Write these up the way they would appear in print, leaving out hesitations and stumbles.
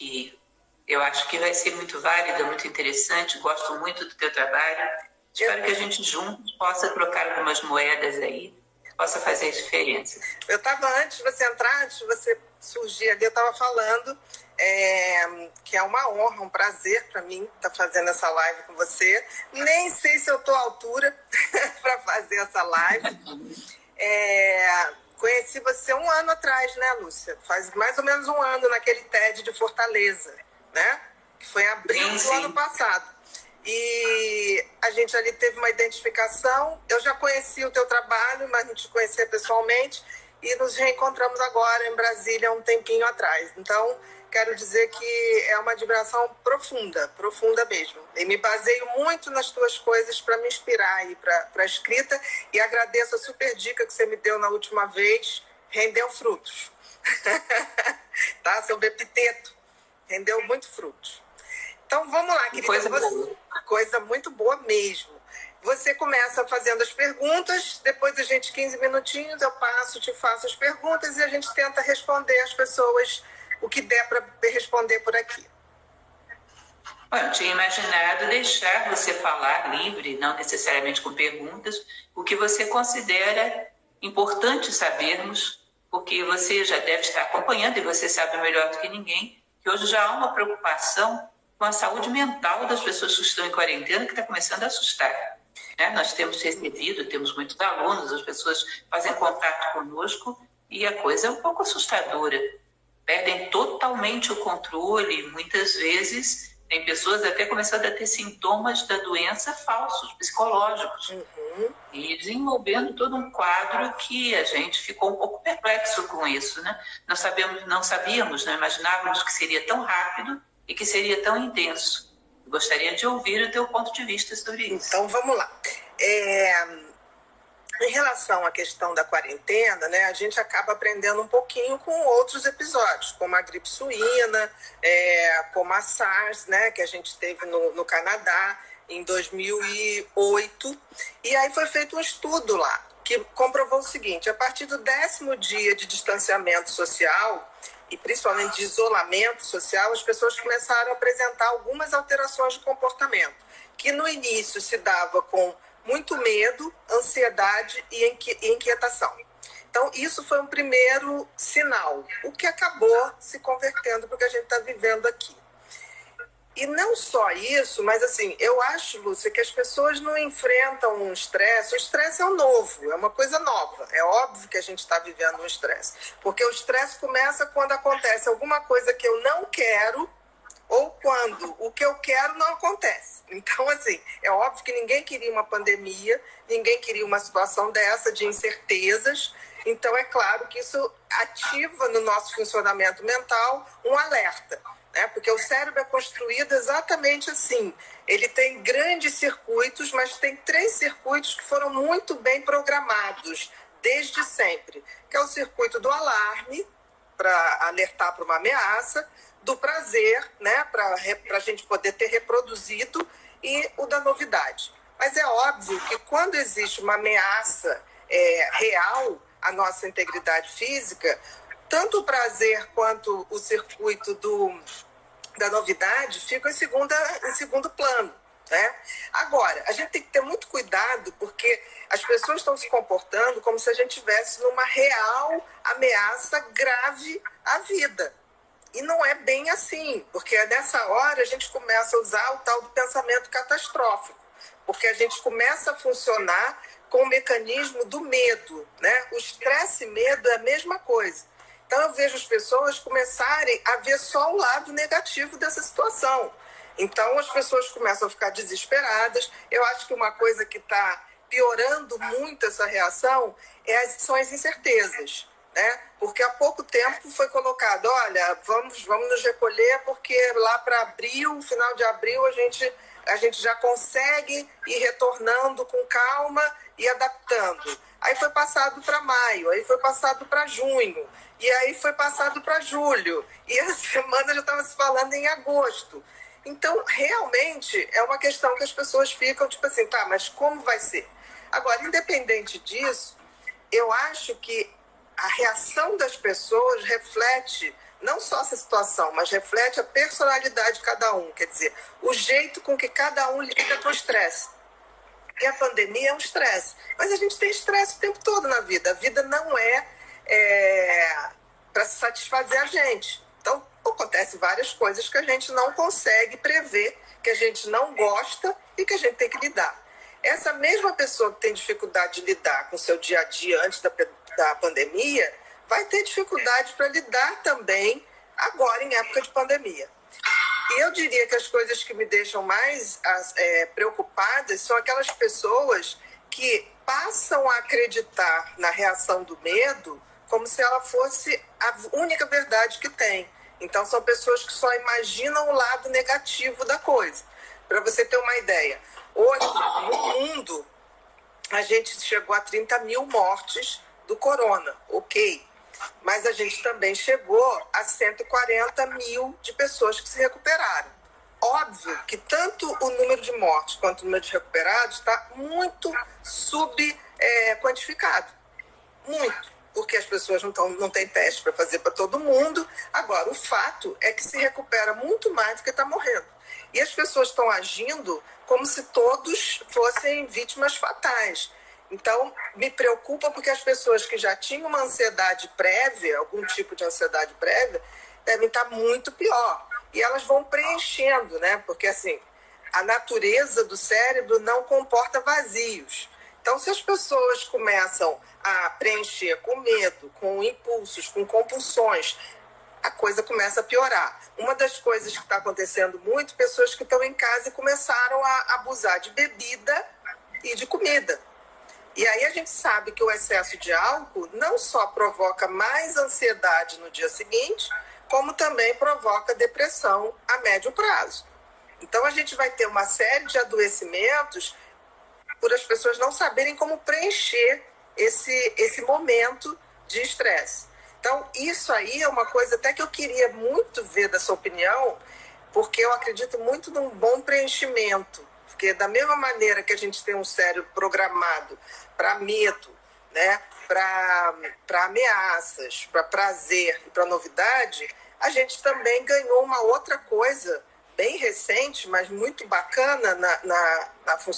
que eu acho que vai ser muito válida, muito interessante. Gosto muito do teu trabalho. Espero que a gente juntos possa trocar algumas moedas aí, possa fazer diferença. Eu estava, antes de você entrar, antes de você surgir ali, eu estava falando que é uma honra, um prazer para mim estar fazendo essa live com você. Nem sei se eu estou à altura para fazer essa live. Conheci você 1 ano atrás, né, Lúcia? Faz mais ou menos 1 ano naquele TED de Fortaleza, né? Que foi em abril do ano passado. E a gente ali teve uma identificação. Eu já conhecia o teu trabalho, mas não te conhecia pessoalmente. E nos reencontramos agora em Brasília, um tempinho atrás. Então, quero dizer que é uma admiração profunda, profunda mesmo. E me baseio muito nas tuas coisas para me inspirar aí para a escrita. E agradeço a super dica que você me deu na última vez. Rendeu frutos. Tá? Seu epiteto rendeu muito frutos. Então, vamos lá, querida. Coisa muito boa mesmo. Você começa fazendo as perguntas, depois a gente, 15 minutinhos, eu te faço as perguntas e a gente tenta responder às pessoas o que der para responder por aqui. Eu tinha imaginado deixar você falar livre, não necessariamente com perguntas, o que você considera importante sabermos, porque você já deve estar acompanhando e você sabe melhor do que ninguém, que hoje já há uma preocupação com a saúde mental das pessoas que estão em quarentena, que está começando a assustar. Nós temos recebido, temos muitos alunos, as pessoas fazem contato conosco e a coisa é um pouco assustadora. Perdem totalmente o controle, muitas vezes tem pessoas até começando a ter sintomas da doença falsos, psicológicos, e desenvolvendo todo um quadro que a gente ficou um pouco perplexo com isso, né? Não sabíamos, não imaginávamos que seria tão rápido e que seria tão intenso. Gostaria de ouvir o teu ponto de vista sobre isso. Então, vamos lá. Em relação à questão da quarentena, né, a gente acaba aprendendo um pouquinho com outros episódios, como a gripe suína, como a SARS, né, que a gente teve no Canadá em 2008. E aí foi feito um estudo lá, que comprovou o seguinte: a partir do 10º dia de distanciamento social, e principalmente de isolamento social, as pessoas começaram a apresentar algumas alterações de comportamento, que no início se dava com muito medo, ansiedade e inquietação. Então, isso foi um primeiro sinal, o que acabou se convertendo para o que a gente está vivendo aqui. E não só isso, mas assim, eu acho, Lúcia, que as pessoas não enfrentam um estresse. O estresse é um novo, é uma coisa nova. É óbvio que a gente está vivendo um estresse. Porque o estresse começa quando acontece alguma coisa que eu não quero ou quando o que eu quero não acontece. Então, assim, é óbvio que ninguém queria uma pandemia, ninguém queria uma situação dessa de incertezas. Então, é claro que isso ativa no nosso funcionamento mental um alerta. Porque o cérebro é construído exatamente assim. Ele tem grandes circuitos, mas tem 3 circuitos que foram muito bem programados desde sempre. Que é o circuito do alarme, para alertar para uma ameaça, do prazer, né, para a gente poder ter reproduzido, e o da novidade. Mas é óbvio que quando existe uma ameaça real à nossa integridade física, tanto o prazer quanto o circuito da novidade ficam em segundo plano. Né? Agora, a gente tem que ter muito cuidado, porque as pessoas estão se comportando como se a gente estivesse numa real ameaça grave à vida. E não é bem assim, porque nessa hora a gente começa a usar o tal do pensamento catastrófico, porque a gente começa a funcionar com o mecanismo do medo. Né? O estresse e medo é a mesma coisa. Então eu vejo as pessoas começarem a ver só o lado negativo dessa situação. Então as pessoas começam a ficar desesperadas. Eu acho que uma coisa que está piorando muito essa reação são as incertezas. Né? Porque há pouco tempo foi colocado, olha, vamos nos recolher, porque lá para abril, final de abril, a gente já consegue ir retornando com calma e adaptando. Aí foi passado para maio, aí foi passado para junho, e aí foi passado para julho, e a semana já estava se falando em agosto. Então, realmente, é uma questão que as pessoas ficam tipo assim, tá, mas como vai ser? Agora, independente disso, eu acho que a reação das pessoas reflete não só essa situação, mas reflete a personalidade de cada um, quer dizer, o jeito com que cada um lida com o estresse. E a pandemia é um estresse, mas a gente tem estresse o tempo todo na vida. A vida não é para satisfazer a gente. Então, acontece várias coisas que a gente não consegue prever, que a gente não gosta e que a gente tem que lidar. Essa mesma pessoa que tem dificuldade de lidar com o seu dia a dia antes da pandemia, vai ter dificuldade para lidar também agora em época de pandemia. E eu diria que as coisas que me deixam mais preocupadas são aquelas pessoas que passam a acreditar na reação do medo como se ela fosse a única verdade que tem. Então, são pessoas que só imaginam o lado negativo da coisa. Para você ter uma ideia, hoje, no mundo, a gente chegou a 30 mil mortes do corona, ok. Mas a gente também chegou a 140 mil de pessoas que se recuperaram. Óbvio que tanto o número de mortes quanto o número de recuperados está muito subquantificado. Muito. Porque as pessoas não têm teste para fazer para todo mundo. Agora, o fato é que se recupera muito mais do que está morrendo. E as pessoas estão agindo como se todos fossem vítimas fatais. Então, me preocupa porque as pessoas que já tinham uma ansiedade prévia, algum tipo de ansiedade prévia, devem estar muito pior. E elas vão preenchendo, né? Porque, assim, a natureza do cérebro não comporta vazios. Então, se as pessoas começam a preencher com medo, com impulsos, com compulsões, a coisa começa a piorar. Uma das coisas que está acontecendo muito, pessoas que estão em casa e começaram a abusar de bebida e de comida. E aí a gente sabe que o excesso de álcool não só provoca mais ansiedade no dia seguinte, como também provoca depressão a médio prazo. Então a gente vai ter uma série de adoecimentos por as pessoas não saberem como preencher esse momento de estresse. Então isso aí é uma coisa até que eu queria muito ver da sua opinião, porque eu acredito muito num bom preenchimento. Porque da mesma maneira que a gente tem um cérebro programado para medo, né, para ameaças, para prazer e para novidade, a gente também ganhou uma outra coisa bem recente, mas muito bacana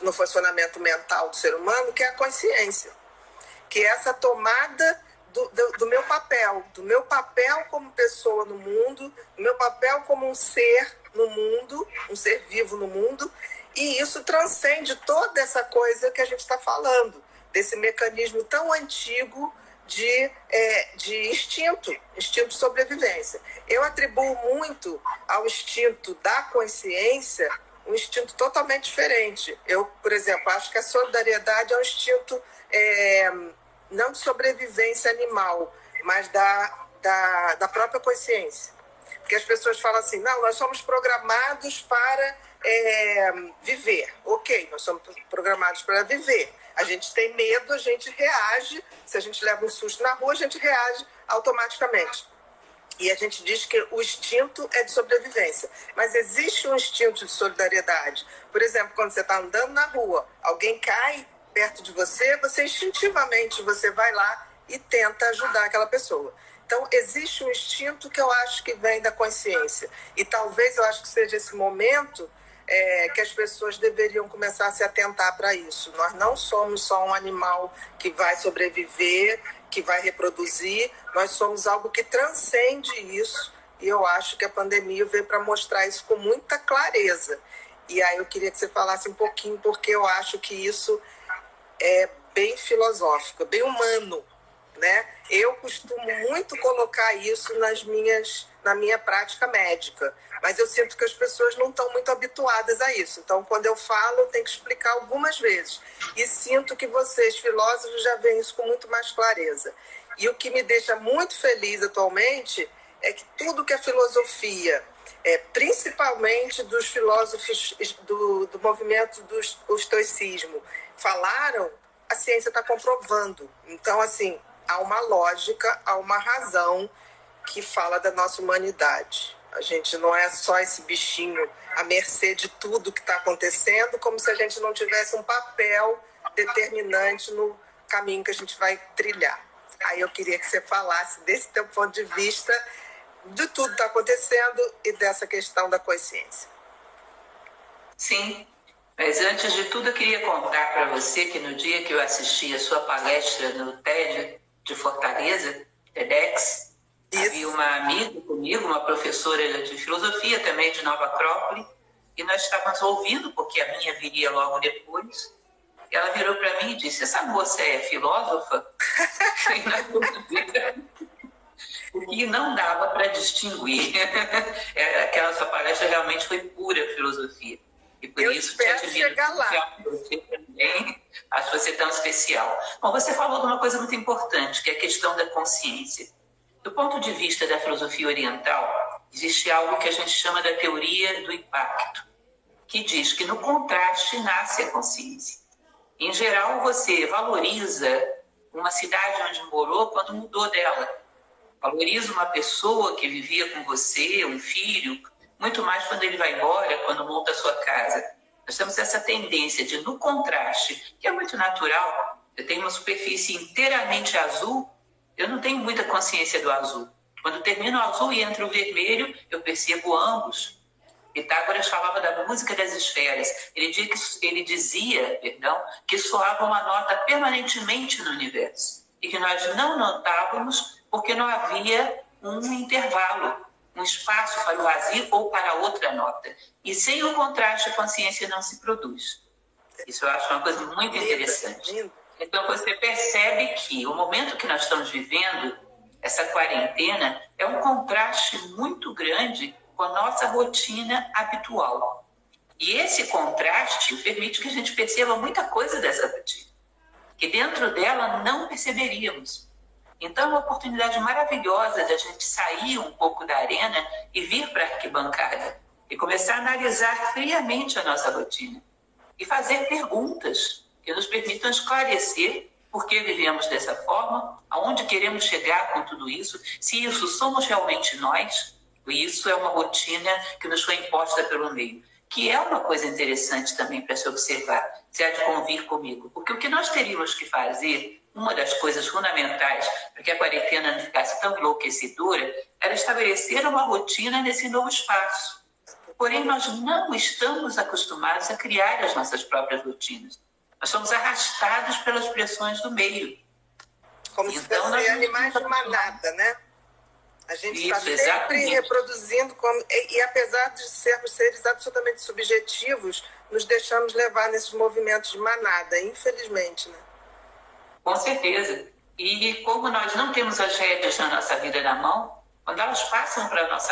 no funcionamento mental do ser humano, que é a consciência. Que é essa tomada do meu papel como pessoa no mundo, do meu papel como um ser no mundo, um ser vivo no mundo. E isso transcende toda essa coisa que a gente está falando, desse mecanismo tão antigo de instinto de sobrevivência. Eu atribuo muito ao instinto da consciência um instinto totalmente diferente. Eu, por exemplo, acho que a solidariedade é um instinto não de sobrevivência animal, mas da própria consciência. Porque as pessoas falam assim, não, nós somos programados para viver. Ok, nós somos programados para viver. A gente tem medo, a gente reage. Se a gente leva um susto na rua, a gente reage automaticamente. E a gente diz que o instinto é de sobrevivência. Mas existe um instinto de solidariedade. Por exemplo, quando você está andando na rua, alguém cai perto de você, você instintivamente você vai lá e tenta ajudar aquela pessoa. Então, existe um instinto que eu acho que vem da consciência. E talvez eu acho que seja esse momento que as pessoas deveriam começar a se atentar para isso. Nós não somos só um animal que vai sobreviver, que vai reproduzir, nós somos algo que transcende isso, e eu acho que a pandemia veio para mostrar isso com muita clareza. E aí eu queria que você falasse um pouquinho, porque eu acho que isso é bem filosófico, bem humano, né? Eu costumo muito colocar isso na minha prática médica, mas eu sinto que as pessoas não estão muito habituadas a isso. Então, quando eu falo, eu tenho que explicar algumas vezes. E sinto que vocês, filósofos, já veem isso com muito mais clareza. E o que me deixa muito feliz atualmente é que tudo que a filosofia, principalmente dos filósofos do movimento do estoicismo, falaram, a ciência está comprovando. Então, assim, há uma lógica, há uma razão que fala da nossa humanidade. A gente não é só esse bichinho à mercê de tudo que está acontecendo, como se a gente não tivesse um papel determinante no caminho que a gente vai trilhar. Aí eu queria que você falasse desse teu ponto de vista de tudo que está acontecendo e dessa questão da consciência. Sim, mas antes de tudo eu queria contar para você que no dia que eu assisti a sua palestra no TED de Fortaleza, TEDx, havia uma amiga comigo, uma professora de filosofia também de Nova Acrópole, e nós estávamos ouvindo, porque a minha viria logo depois. Ela virou para mim e disse: essa moça é filósofa? Porque não dava para distinguir. Aquela sua palestra realmente foi pura filosofia. E por isso espero chegar lá. Você também, acho você tão especial. Bom, você falou de uma coisa muito importante, que é a questão da consciência. Do ponto de vista da filosofia oriental, existe algo que a gente chama da teoria do impacto, que diz que no contraste nasce a consciência. Em geral, você valoriza uma cidade onde morou quando mudou dela. Valoriza uma pessoa que vivia com você, um filho, muito mais quando ele vai embora, quando monta a sua casa. Nós temos essa tendência de, no contraste, que é muito natural, eu tenho uma superfície inteiramente azul, eu não tenho muita consciência do azul. Quando termina o azul e entra o vermelho, eu percebo ambos. Pitágoras falava da música das esferas. Ele dizia que soava uma nota permanentemente no universo e que nós não notávamos porque não havia um intervalo, um espaço para o vazio ou para outra nota. E sem o contraste, a consciência não se produz. Isso eu acho uma coisa muito interessante. Então você percebe que o momento que nós estamos vivendo, essa quarentena, é um contraste muito grande com a nossa rotina habitual. E esse contraste permite que a gente perceba muita coisa dessa rotina, que dentro dela não perceberíamos. Então é uma oportunidade maravilhosa de a gente sair um pouco da arena e vir para a arquibancada e começar a analisar friamente a nossa rotina e fazer perguntas que nos permitam esclarecer por que vivemos dessa forma, aonde queremos chegar com tudo isso, se isso somos realmente nós. E isso é uma rotina que nos foi imposta pelo meio, que é uma coisa interessante também para se observar, se há de convir comigo. Porque o que nós teríamos que fazer, uma das coisas fundamentais para que a quarentena não ficasse tão enlouquecedora, era estabelecer uma rotina nesse novo espaço. Porém, nós não estamos acostumados a criar as nossas próprias rotinas. Nós somos arrastados pelas pressões do meio. Como se fossem animais de manada, né? A gente está sempre reproduzindo, e apesar de sermos seres absolutamente subjetivos, nos deixamos levar nesses movimentos de manada, infelizmente, né? Com certeza. E como nós não temos as rédeas na nossa vida na mão, quando elas passam para a nossa